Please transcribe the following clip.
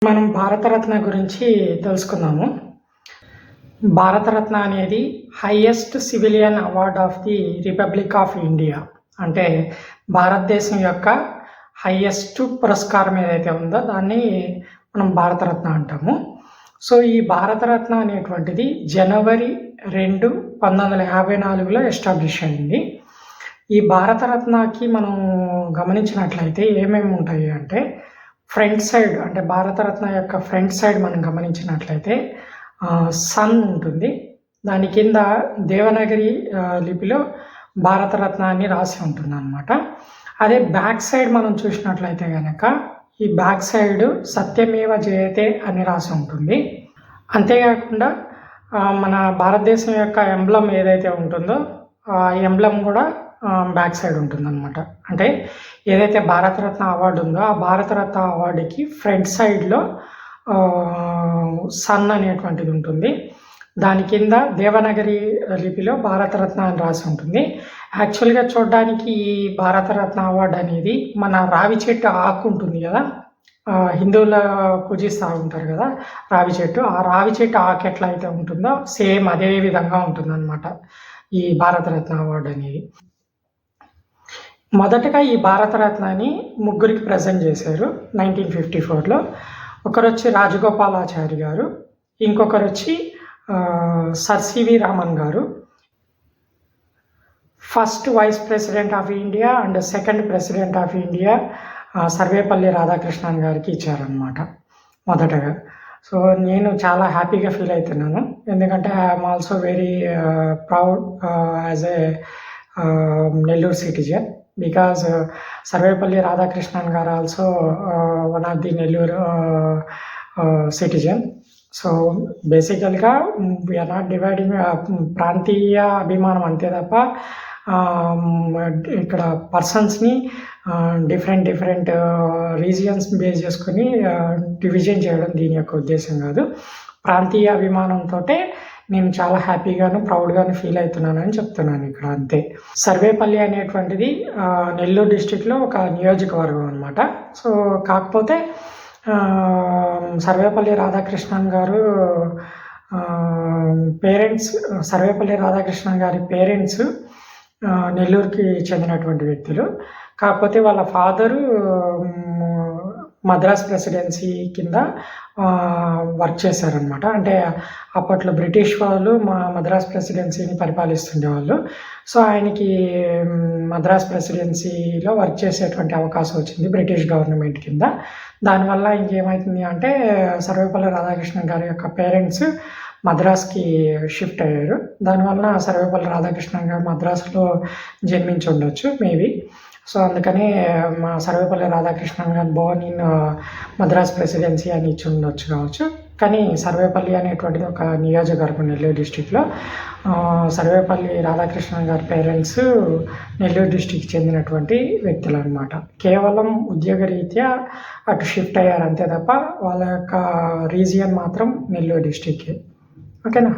మనం భారతరత్న గురించి తెలుసుకుందాము. భారతరత్న అనేది highest civilian award of the republic of India. అంటే భారతదేశం యొక్క హైయెస్ట్ పురస్కారం ఏదైతే ఉందో దాన్ని మనం భారతరత్న అంటాము. సో ఈ భారతరత్న అనేటువంటిది జనవరి 2, 1954లో ఎస్టాబ్లిష్ అయింది. ఈ భారతరత్నకి మనం గమనించినట్లయితే ఏమేమి ఉంటాయి అంటే, ఫ్రంట్ సైడ్ అంటే భారతరత్న యొక్క ఫ్రంట్ సైడ్ మనం గమనించినట్లయితే సన్ ఉంటుంది. దాని కింద దేవనాగరి లిపిలో భారతరత్న అని రాసి ఉంటుంది అన్నమాట. అదే బ్యాక్ సైడ్ మనం చూసినట్లయితే కనుక ఈ బ్యాక్ సైడ్ సత్యమేవ జయతే అని రాసి ఉంటుంది. అంతేకాకుండా మన భారతదేశం యొక్క ఎంబ్లం ఏదైతే ఉంటుందో ఆ ఎంబ్లం కూడా బ్యాక్ సైడ్ ఉంటుందన్నమాట. అంటే ఏదైతే భారతరత్న అవార్డు ఉందో ఆ భారతరత్న అవార్డుకి ఫ్రంట్ సైడ్లో సన్ అనేటువంటిది ఉంటుంది. దాని కింద దేవనాగరి లిపిలో భారతరత్న అని రాసి ఉంటుంది. యాక్చువల్గా చూడడానికి ఈ భారతరత్న అవార్డు అనేది మన రావి చెట్టు ఆకు ఉంటుంది కదా, హిందువుల పూజిస్తూ ఉంటారు కదా రావి చెట్టు, ఆ రావి చెట్టు ఆకు ఎట్లా అయితే ఉంటుందో సేమ్ అదే విధంగా ఉంటుందన్నమాట ఈ భారతరత్న అవార్డు అనేది. మొదటగా ఈ భారతరత్నాన్ని ముగ్గురికి ప్రజెంట్ చేశారు 1954లో. ఒకరు వచ్చి రాజగోపాలాచారి గారు, ఇంకొకరు వచ్చి సర్ సివి రామన్ గారు. First vice president of India and second president of India Sarvepalli Radhakrishnan గారికి ఇచ్చారనమాట మొదటగా. సో నేను చాలా హ్యాపీగా ఫీల్ అవుతున్నాను, ఎందుకంటే I'm also very proud as a Nellore citizen, because Sarvepalli Radhakrishnan garu also one of the Nellore citizen. So basically we are not dividing ప్రాంతీయ అభిమానం అంతే తప్ప ఇక్కడ పర్సన్స్ని డిఫరెంట్ రీజియన్స్ బేస్ చేసుకుని డివిజన్ చేయడం దీని యొక్క ఉద్దేశం కాదు. ప్రాంతీయ అభిమానంతో నేను చాలా హ్యాపీగాను ప్రౌడ్గాను ఫీల్ అవుతున్నానని చెప్తున్నాను ఇక్కడ, అంతే. సర్వేపల్లి అనేటువంటిది నెల్లూరు డిస్టిక్లో ఒక నియోజకవర్గం అనమాట. సో కాకపోతే సర్వేపల్లి రాధాకృష్ణన్ గారు పేరెంట్స్, సర్వేపల్లి రాధాకృష్ణన్ గారి పేరెంట్స్ నెల్లూరుకి చెందినటువంటి వ్యక్తులు. కాకపోతే వాళ్ళ ఫాదరు మద్రాస్ ప్రెసిడెన్సీ కింద వర్క్ చేశారనమాట. అంటే అప్పట్లో బ్రిటిష్ వాళ్ళు మద్రాస్ ప్రెసిడెన్సీని పరిపాలిస్తుండేవాళ్ళు. సో ఆయనకి మద్రాస్ ప్రెసిడెన్సీలో వర్క్ చేసేటువంటి అవకాశం వచ్చింది బ్రిటిష్ గవర్నమెంట్ కింద. దానివల్ల ఇంకేమవుతుంది అంటే సర్వేపల్లి రాధాకృష్ణన్ గారి యొక్క పేరెంట్స్ మద్రాస్కి షిఫ్ట్ అయ్యారు. దానివల్ల సర్వేపల్లి రాధాకృష్ణన్ గారు మద్రాసులో జన్మించి ఉండొచ్చు మేబీ. సో అందుకని మా సర్వేపల్లి రాధాకృష్ణన్ గారు బోర్న్ ఇన్ మద్రాస్ ప్రెసిడెన్సీ అని ఇచ్చి ఉండొచ్చు కావచ్చు. కానీ సర్వేపల్లి అనేటువంటిది ఒక నియోజకవర్గం నెల్లూరు డిస్టిక్లో. సర్వేపల్లి రాధాకృష్ణన్ గారి పేరెంట్స్ నెల్లూరు డిస్టిక్ చెందినటువంటి వ్యక్తులు అనమాట. కేవలం ఉద్యోగరీత్యా అటు షిఫ్ట్ అయ్యారు అంతే తప్ప వాళ్ళ యొక్క రీజియన్ మాత్రం నెల్లూరు డిస్టిక్కే. ఓకేనా.